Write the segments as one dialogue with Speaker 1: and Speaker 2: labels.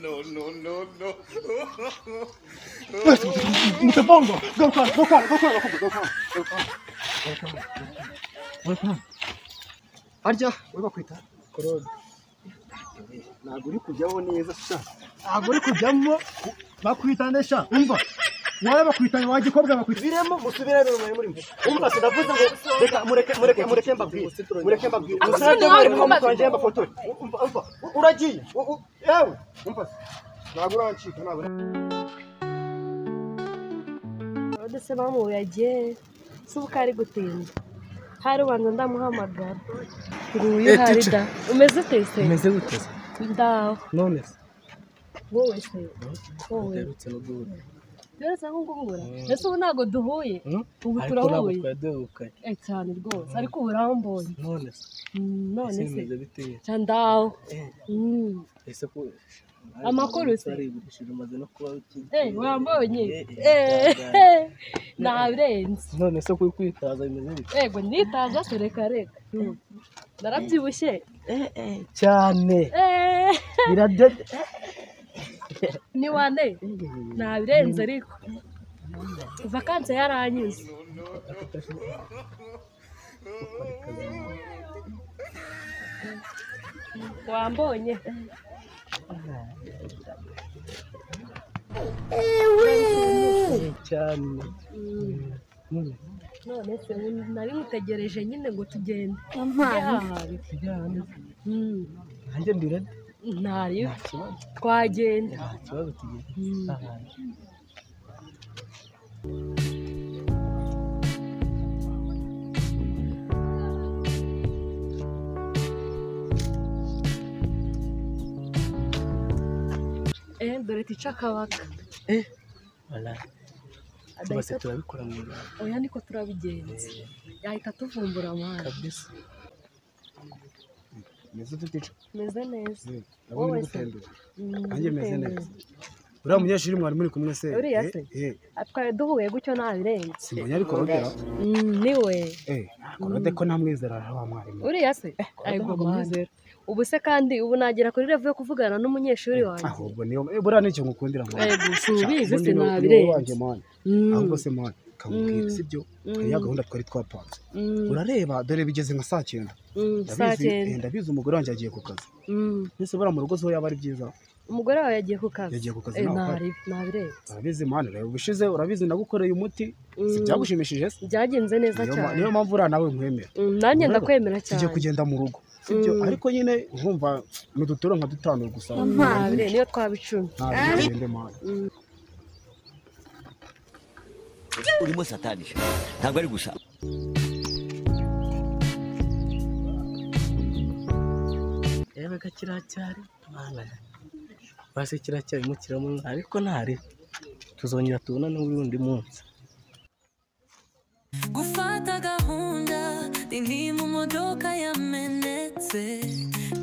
Speaker 1: No.
Speaker 2: Mtabongo. Go kwa. Arya we bakwita korode. Ntabwo uri kujyaho neza sha. Ntabwo uri kujyamo bakwitanasha. Umva. Wowe bakwitanye wagikobwa bakwita. Biremo musubire muri. Umva ndavuze ngo reka mureke mbabwire. Musade muri mu twanje y'amafoto. Umva. Uragiye. Yewe. Umva. Ntabwo urancika ntabwo.
Speaker 3: Odese bamu yagiye. Subukari gutinda. Hari ubanza ndamuhamagara. Nguyu hari da. Umeze tese?
Speaker 2: Umeze gutese.
Speaker 3: Ndaho.
Speaker 2: None se.
Speaker 3: Wowe se. Wowe.
Speaker 2: Derutse no guhura.
Speaker 3: Derutse no guhura. Ese ubu ntago duhuye. Ubu turahuye. Cyane rwose. Ariko urambonye.
Speaker 2: None se.
Speaker 3: None se.
Speaker 2: Umeze biteye.
Speaker 3: Cyandao.
Speaker 2: Ese ko
Speaker 3: amakuru se.
Speaker 2: Umaze no kuba
Speaker 3: wambonye. Nabirenze.
Speaker 2: None se kuri kwitaza bimeze bite?
Speaker 3: Yego nitaza sereka. Narabyibushye.
Speaker 2: Cyane. Biradede.
Speaker 3: Ni wane? Nabirenze ariko. Vacances yaranyuze. Wambonye.
Speaker 2: Cyane.
Speaker 3: None se nari mutegereje nyine ngo tugende.
Speaker 2: Nanjye ndirede.
Speaker 3: Ntari twagenda.
Speaker 2: Nta kibazo tugende.
Speaker 3: Dore tica kabaka.
Speaker 2: Wala. Tubase turabikora mu Rwanda.
Speaker 3: Oya niko turabigenza. Yahita tuvumbura amahanga.
Speaker 2: Kabisa. Meze tutica.
Speaker 3: Meze neza.
Speaker 2: Wowe gutembera. Nanjye meze neza. Uriya munyeshuri mwari muri kumwe se?
Speaker 3: Uriya se? Atwaye duhuye gutyo nabirenze.
Speaker 2: Simbonye ariko rogera.
Speaker 3: Niwe.
Speaker 2: Korode ko namwizera wa mwarimu.
Speaker 3: Uriya se? Aygo mwizera. Ubu se kandi ubu nagera kuri level yo kuvugana n'umunyeshuri wanjye.
Speaker 2: Ahubwo niyo buriya nicyo ngukundira ngo.
Speaker 3: Yego subize se nabirenze.
Speaker 2: Ahubwo se mwana kamubwira sibyo ya gahunda twari twapanze. Urareba dore bigeze nka saa 9. Ndabizi umugore wanjye agiye ku kazi. Nese bara mu rugo zo yaba ari byiza.
Speaker 3: Umugore wawe yagiye ku kazi.
Speaker 2: Yagiye ku kazi nawe.
Speaker 3: Nabirenze.
Speaker 2: Urabizi mwana rero ubishize urabizi nagukoreye umuti. Sibyagushimishije se?
Speaker 3: Byagenze neza cyane.
Speaker 2: Niyo mpamvu ura nawe nkwemera.
Speaker 3: Nanjye ndakwemera cyane.
Speaker 2: Tujye kugenda mu rugo. Sibyo ariko nyine nkumva mudutoro nka dutanu gusa.
Speaker 3: Ntabire niyo twabicumi.
Speaker 2: Ntabire mwana.
Speaker 4: Urimo satani ntabwo ari gusa.
Speaker 2: Yewe gakiracyari mwana. Base kiracyari mu kiramo ariko ntari. Tuzongera tubonane n'ubundi munsi.
Speaker 5: Gufata gahunda ndi mu modoka yamenetse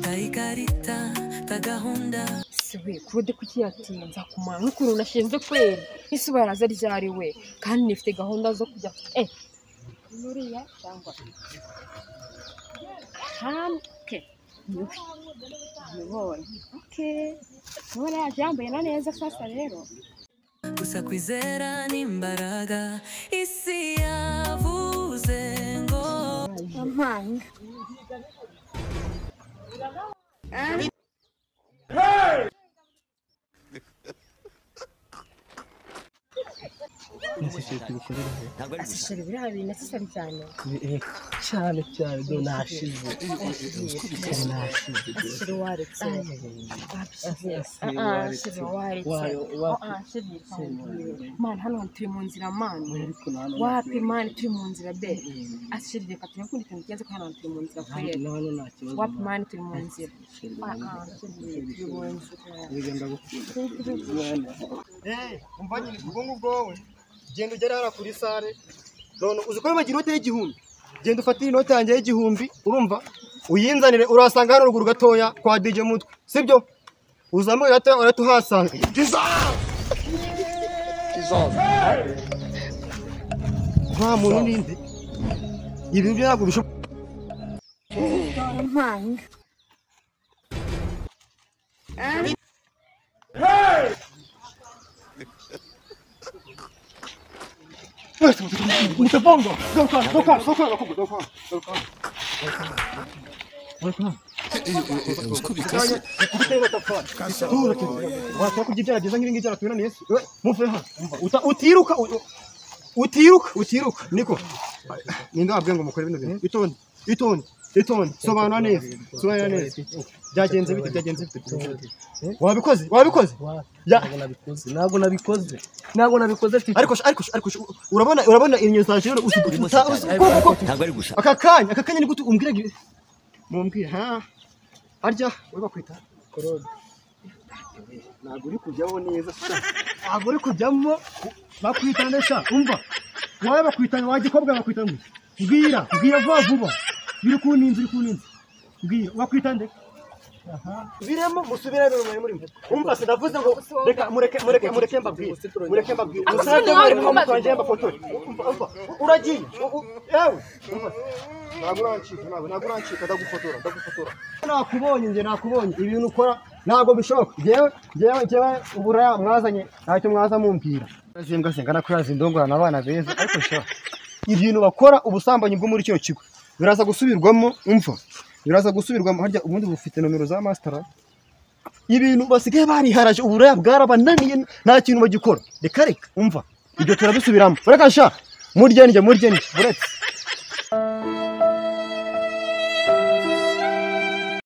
Speaker 5: tayikarita tagahunda
Speaker 6: siwe kurude kukiyatinza kumara nk'ukuntu nashinze kwera isi baraza ryari we kandi nifite gahunda zo kujya nuriya cyangwa hanke nibonye nora yambaye na neza sasa rero
Speaker 5: gusa kwizera n'imbaraga isi yavuze ngo
Speaker 6: amanga Asishiri biriya bintu necessary cyane
Speaker 2: cyane do nashize
Speaker 6: asishiri waretse man hano turi mu nzira man wapi man turi mu nzira be asishiri reka tuyakundi ikintu kigenze ko hano turi mu nzira kwera wapi man turi mu nzira
Speaker 2: umva nyine ubwonko bwowe genda ugere hara kuri sare none uzi ko bagira inote y'igihumbi genda ufatire inote yanjye y'igihumbi urumva uyinzanire urasanga hano ruguru gatoya kwa DJ Mutwe sibyo uzamuye uratuhasanga nta muntu ninde ibintu byo ntabwo bishoboka Mutapongo. Doka. Utiruka niko ninda abwe ngo mukore bino bintu itonde sobanura neza byagenze bite wabikoze
Speaker 1: ntabwo nabikoze
Speaker 2: ariko urabona inyo zaje
Speaker 4: ntabwo ari gusa
Speaker 2: aka kanya niko umbwira mumbwira ha arya we bakwita korode ntabwo uri kujyaho neza ntabwo uri kujyamo bakwitanasha umva wawe bakwitana wagikobwa bakwitana mbwira vuba biri kuninzi mbwira wakwitande biremo musubirane muri umva sinavuze ngo reka mureke mbabwire usanga bari mu mutwanje mbafoto uragiye yewe ntabwo urancika ndagufotora nakubonye ibintu ukora ntabwo bishoboka jewe ubura mwazanye ntacyo mwaza mumbwira zimbwa sengana ko yazindongorana abana beza ariko sha ibintu bakora ubusambanyi bwo muri cyo kigo biraza gusubirwamo harya ubundi bufite nomero za master ibintu basigaye bariharaje uburaya bwarabananiye nta kintu bagikora reka umva ibyo turabisubiramo reka sha murye buretse